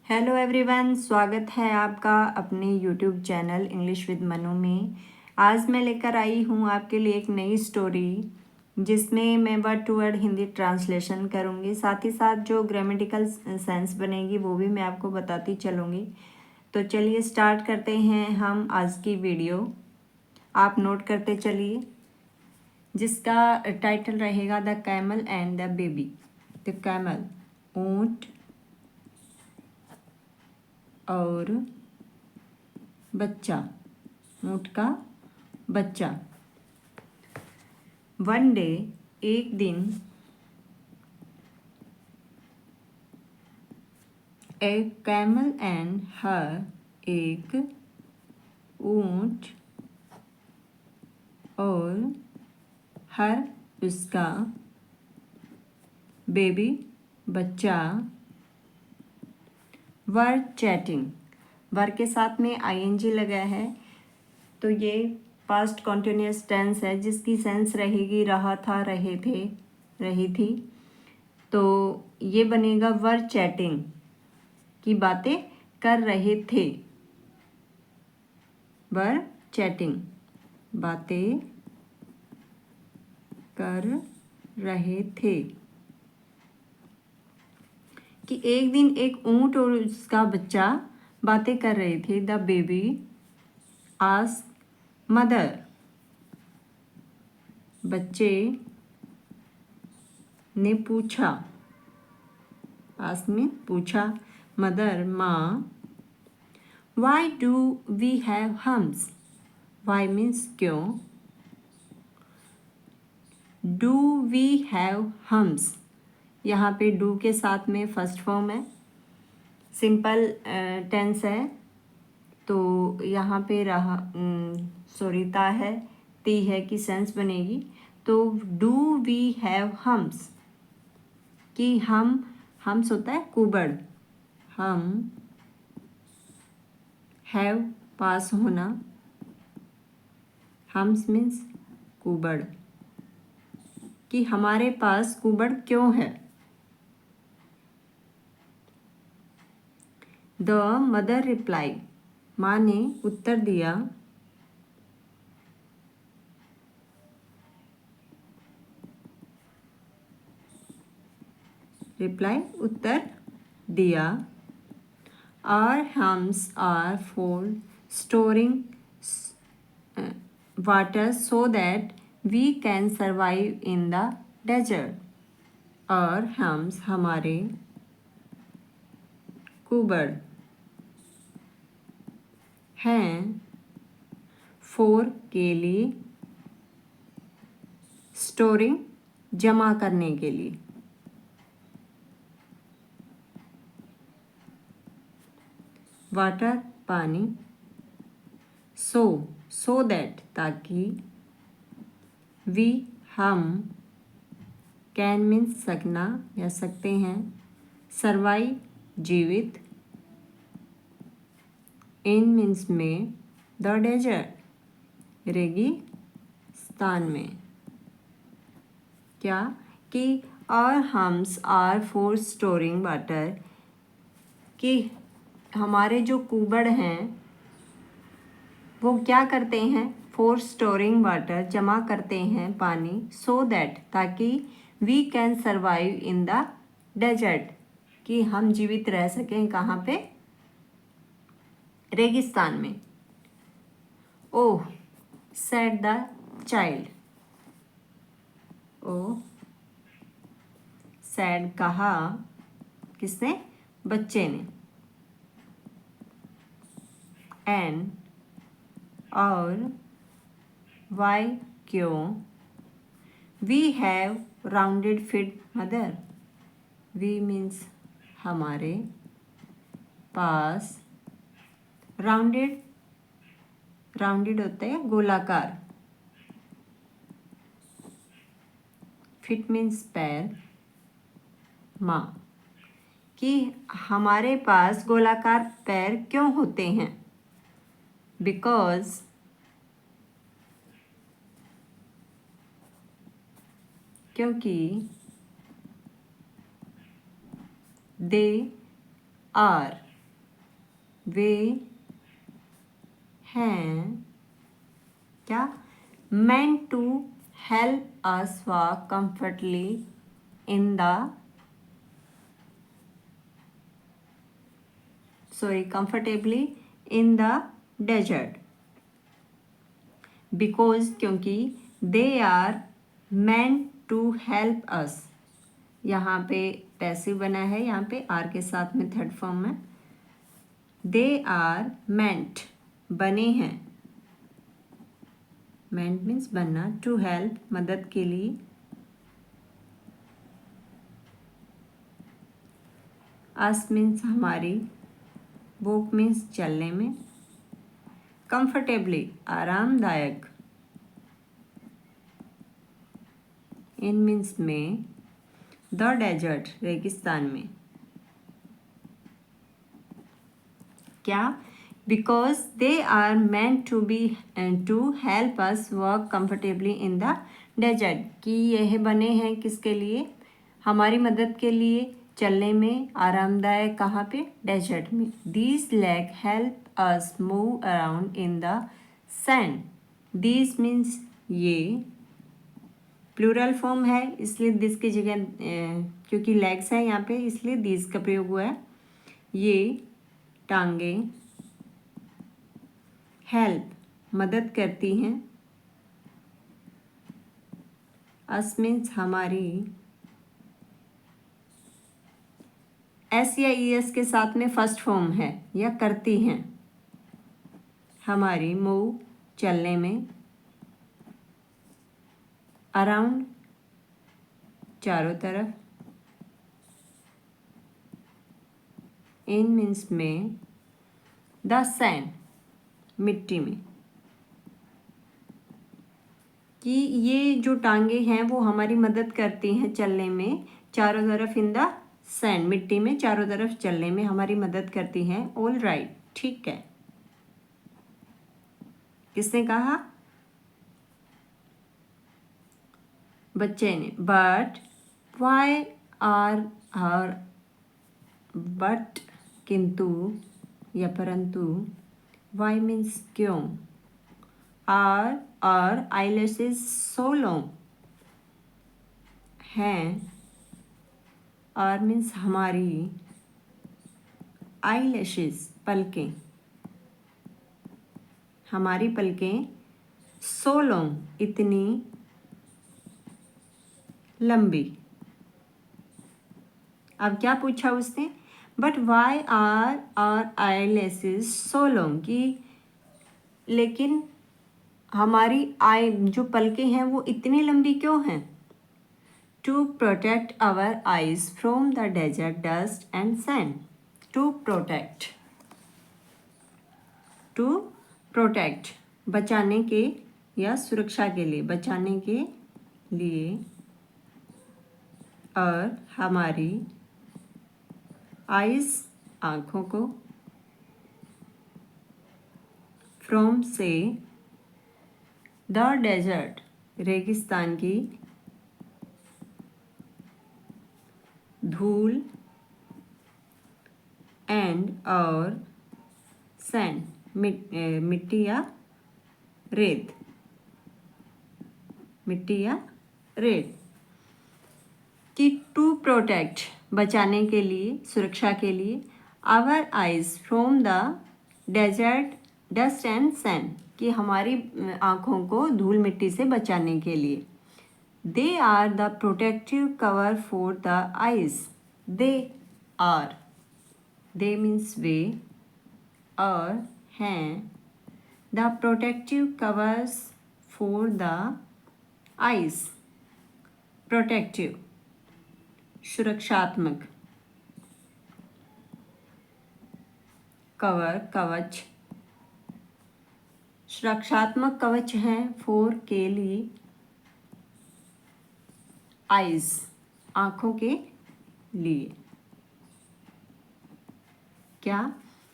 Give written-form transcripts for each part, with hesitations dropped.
Hello everyone, स्वागत है आपका अपने YouTube channel English with Manu में। आज मैं लेकर आई हूँ आपके लिए एक नई स्टोरी जिसमें मैं word to word Hindi translation करूँगी। साथ ही साथ जो ग्रामेटिकल सेंस बनेगी वो भी मैं आपको बताती चलूँगी। तो चलिए स्टार्ट करते हैं हम आज की वीडियो। आप नोट करते चलिए, जिसका टाइटल रहेगा the camel and the baby. The camel, ऊँट और बच्चा, ऊँट का बच्चा। वन डे, एक दिन, ए कैमल एंड हर, एक ऊँट और हर उसका, बेबी बच्चा, वर चैटिंग। वर के साथ में आईएनजी लगा है तो ये पास्ट कॉन्टिन्यूस टेंस है जिसकी सेंस रहेगी रहा था, रहे थे, रही थी। तो ये बनेगा वर चैटिंग, की बातें कर रहे थे। वर चैटिंग, बातें कर रहे थे। कि एक दिन एक ऊंट और उसका बच्चा बातें कर रहे थे। द बेबी आस्क्ड मदर, बच्चे ने पूछा, आस्क्ड में पूछा, मदर माँ, why do we have humps. Why means क्यों, डू वी हैव हम्स, यहाँ पे डू के साथ में फर्स्ट फॉर्म है, सिंपल टेंस है। तो यहाँ पे रहा ता है, ती है कि सेंस बनेगी। तो डू वी हैव हम्स, कि हम्स होता है कुबड़, हम हैव पास होना, हम्स मीन्स कुबड़, कि हमारे पास कुबड़ क्यों है। द मदर रिप्लाई, माँ ने उत्तर दिया, रिप्लाई उत्तर दिया, our humps are for storing water so that we can survive in the desert. और हम्स हमारे, कुबड़ हैं, फोर के लिए, स्टोरिंग जमा करने के लिए, वाटर पानी, सो दैट ताकि, वी हम, कैन मीन्स सकना या सकते हैं, सर्वाइव जीवित, इन मीन्स में, द डेजर्ट रेगिस्तान में। क्या कि और humps are for storing water, कि हमारे जो कुबड़ हैं वो क्या करते हैं, फॉर स्टोरिंग वाटर जमा करते हैं पानी, सो दैट ताकि, we can survive in the desert कि हम जीवित रह सकें कहाँ पे, रेगिस्तान में। Oh said the child, oh said कहा, किसने, बच्चे ने। एंड और, वाई क्यों, we have rounded feet mother, we means हमारे, पास, राउंडेड होता है गोलाकार, फिट मीन्स पैर, माँ, कि हमारे पास गोलाकार पैर क्यों होते हैं। बिकॉज क्योंकि, दे आर वे हैं क्या, meant to help us walk comfortably in the comfortably in the desert, because क्योंकि they are meant to help us, यहाँ पे पैसिव बना है, यहाँ पे आर के साथ में थर्ड फॉर्म में, they are meant बने हैं, meant मीन्स बनना, to help मदद के लिए, us मीन्स हमारी, वॉक मीन्स चलने में, कंफर्टेबली आरामदायक, इन मीन्स में, द डेजर्ट रेगिस्तान में, क्या, because they are meant to be to help us work comfortably in the desert, कि यह बने हैं किसके लिए, हमारी मदद के लिए चलने में आरामदायक, कहाँ पे, डेजर्ट में। These leg help us move around in the sand, these means ये, प्लूरल फॉर्म है इसलिए दिस की जगह क्योंकि लेग्स है यहाँ पे इसलिए दीज का प्रयोग हुआ है, ये टांगे, हेल्प मदद करती हैं, अस मीन्स हमारी, एस या ई एस के साथ में फर्स्ट फॉर्म है, या करती हैं, हमारी, मूव चलने में, अराउंड चारों तरफ, इन मीन्स में, द सैंड मिट्टी में, कि ये जो टांगे हैं वो हमारी मदद करती हैं चलने में चारों तरफ, इन द सैंड मिट्टी में चारों तरफ चलने में हमारी मदद करती हैं। ऑल राइट, ठीक है। किसने कहा, बच्चे ने। But why are her, but किंतु या परंतु, वाई मीन्स क्यों, आर आईलैशेस सो लॉन्ग हैं, आर मीन्स हमारी, आईलैशेस पलकें, हमारी पलकें, सो लॉन्ग इतनी लंबी। अब क्या पूछा उसने, but why are eyelashes so long, कि लेकिन हमारी आई जो पलकें हैं वो इतनी लंबी क्यों हैं, to protect our eyes from the desert dust and sand, to protect बचाने के या सुरक्षा के लिए, बचाने के लिए, और हमारी आइज आँखों को, फ्रॉम से, द डेजर्ट रेगिस्तान की, धूल, एंड और, सैंड मिट्टी या रेत, मिट्टी या रेत, कि टू प्रोटेक्ट बचाने के लिए, सुरक्षा के लिए, our eyes from the desert dust and sand, कि हमारी आँखों को धूल मिट्टी से बचाने के लिए, they are the protective cover for the eyes, they are, they means वे, और हैं, the protective covers for the eyes, protective सुरक्षात्मक, कवर कवच, सुरक्षात्मक कवच हैं, फॉर के लिए, आइज आँखों के लिए, क्या,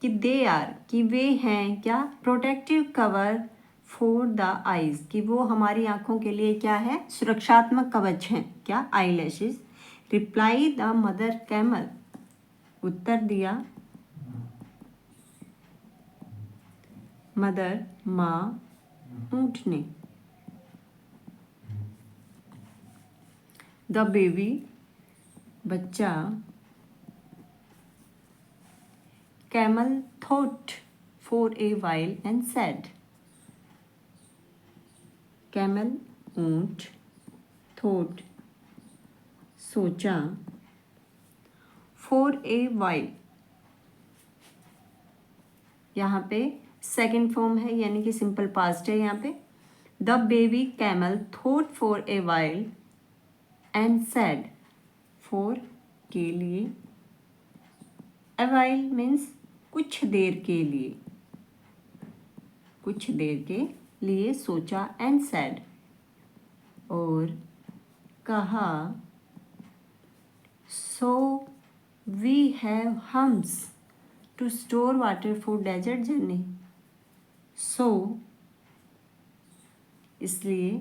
कि दे आर, कि वे हैं क्या, protective cover for the eyes, कि वो हमारी आँखों के लिए क्या है, सुरक्षात्मक कवच हैं, क्या, eyelashes. Reply the mother camel, उत्तर दिया मदर माँ, ऊँटनी। द बेबी बच्चा। Camel thought for a while and said. Camel ऊँट, थॉट सोचा, फॉर ए वाइल यहाँ पे सेकंड फॉर्म है यानी कि सिंपल पास्ट है यहाँ पे। The baby camel thought for a while and sad, for के लिए, ए वाइल मीन्स कुछ देर के लिए, कुछ देर के लिए सोचा, एंड सैड और कहा, so we have humps to store water for desert journey. So इसलिए,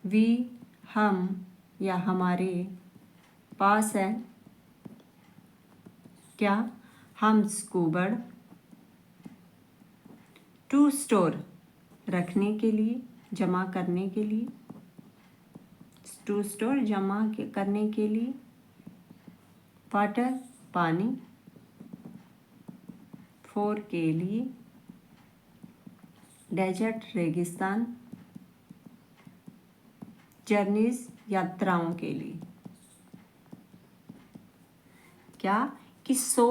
वी हम या हमारे पास है क्या, हम्स कुबड़, टू स्टोर रखने के लिए, जमा करने के लिए, टू स्टोर जमा करने के लिए, वाटर पानी, फॉर के लिए, डेजर्ट रेगिस्तान, जर्नीज यात्राओं के लिए। क्या कि so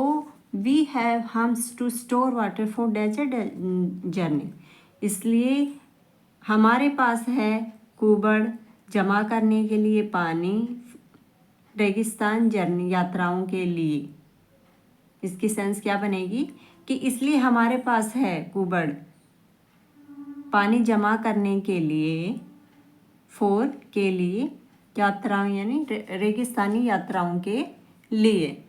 we have humps to store water for desert journey, इसलिए हमारे पास है कुबड़ जमा करने के लिए पानी, रेगिस्तान जर्नी यात्राओं के लिए। इसकी सेंस क्या बनेगी कि इसलिए हमारे पास है कुबड़ पानी जमा करने के लिए, फॉर के लिए, यात्राओं यानी रेगिस्तानी यात्राओं के लिए।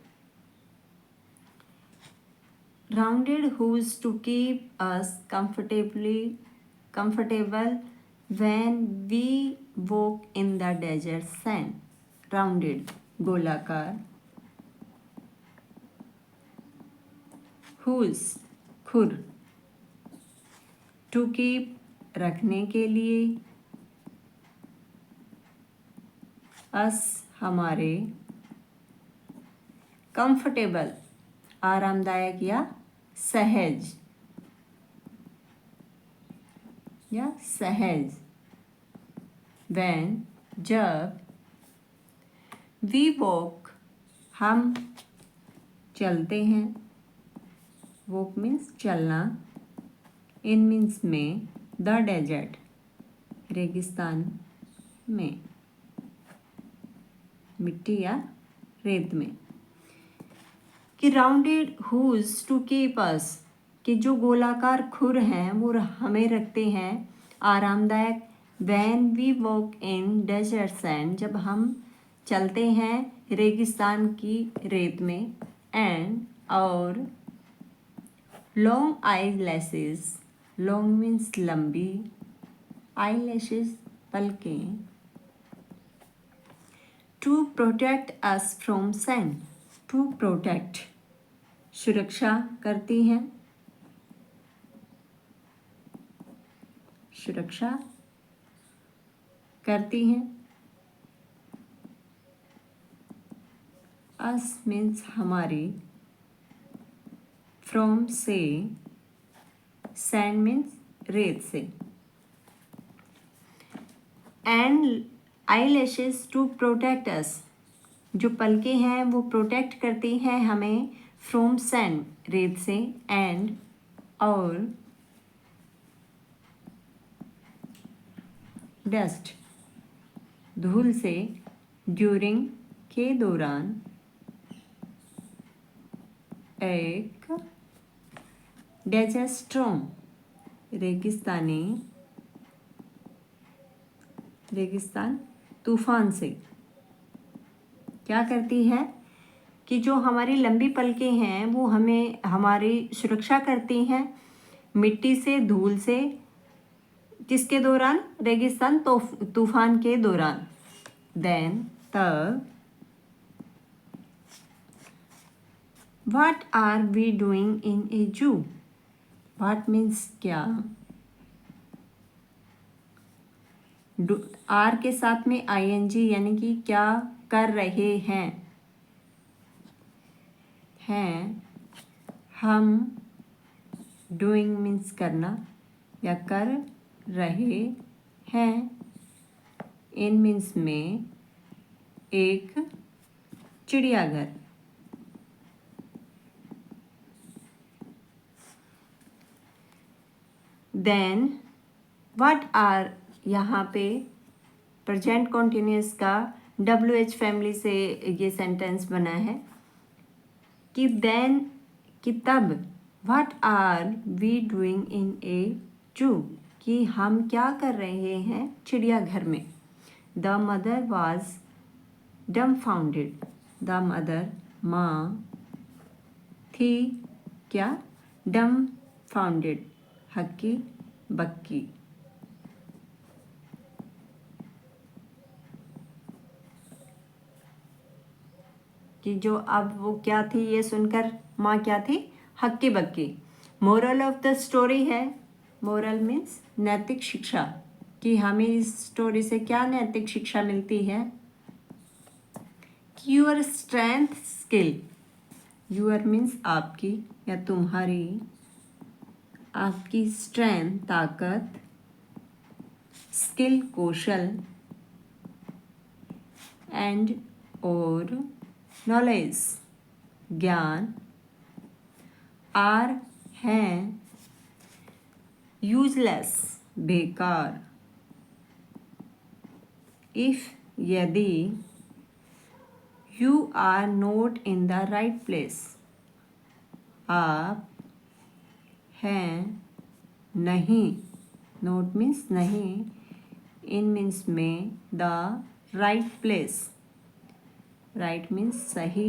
Rounded hooves to keep us comfortable when we walk in the desert sand. Rounded गोलाकार, हुज खुर, टू कीप रखने के लिए, अस हमारे, कंफर्टेबल आरामदायक या सहज या सहज, when जब, वी वॉक हम चलते हैं, वॉक मीन्स चलना, इन मीन्स में, द डेजर्ट रेगिस्तान में, मिट्टी या रेत में। कि rounded hooves to keep us, कि जो गोलाकार खुर हैं वो हमें रखते हैं आरामदायक, when we walk in desert sand, जब हम चलते हैं रेगिस्तान की रेत में, एंड और long eyelashes, long means लंबी, आई लैशेस पलकें, to protect us from sand, to protect सुरक्षा करती हैं, सुरक्षा करती हैं, अस मीन्स हमारी, फ्रॉम से, सैंड मीन्स रेत से, and eyelashes to protect us, जो पलके हैं वो प्रोटेक्ट करती हैं हमें, फ्रॉम सैंड रेत से, एंड और डस्ट धूल से, ड्यूरिंग के दौरान, एक डेजर्ट स्टॉर्म रेगिस्तान तूफान से। क्या करती है कि जो हमारी लंबी पलकें हैं वो हमें हमारी सुरक्षा करती हैं मिट्टी से, धूल से, किसके दौरान, रेगिस्तान तूफान के दौरान। देन तब What are we doing in a zoo? What means क्या? आर के साथ में ing यानी कि क्या कर रहे हैं हम। डूइंग मीन्स करना या कर रहे हैं। इन मीन्स में एक चिड़ियाघर। देन व्हाट आर, यहाँ पे प्रेजेंट कॉन्टिन्यूस का WH फैमिली से ये सेंटेंस बना है कि देन कि तब what are we doing in a zoo, कि हम क्या कर रहे हैं चिड़ियाघर में। The mother was dumbfounded, the mother माँ थी क्या, डम्फाउंडेड हक्की बक्की। कि जो अब वो क्या थी ये सुनकर माँ क्या थी, हक्की बक्की। मोरल ऑफ द स्टोरी है, मोरल मीन्स नैतिक शिक्षा, कि हमें इस स्टोरी से क्या नैतिक शिक्षा मिलती है। Your strength skill, your means आपकी या तुम्हारी, आपकी स्ट्रेंथ ताकत, स्किल कौशल, एंड और नॉलेज ज्ञान, आर हैं यूजलेस बेकार, इफ यदि, you are not in the right place, आप हैं नहीं, नोट मीन्स नहीं, इन मीन्स में the right place, right means सही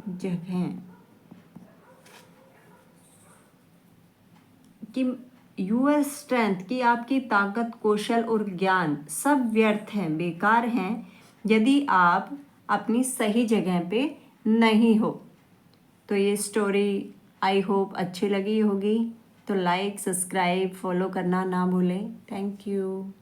जगह। कि यूर स्ट्रेंथ, कि आपकी ताकत कौशल और ज्ञान सब व्यर्थ हैं, बेकार हैं यदि आप अपनी सही जगह पे नहीं हो। तो ये स्टोरी आई होप अच्छी लगी होगी, तो लाइक सब्सक्राइब फॉलो करना ना भूलें। Thank you.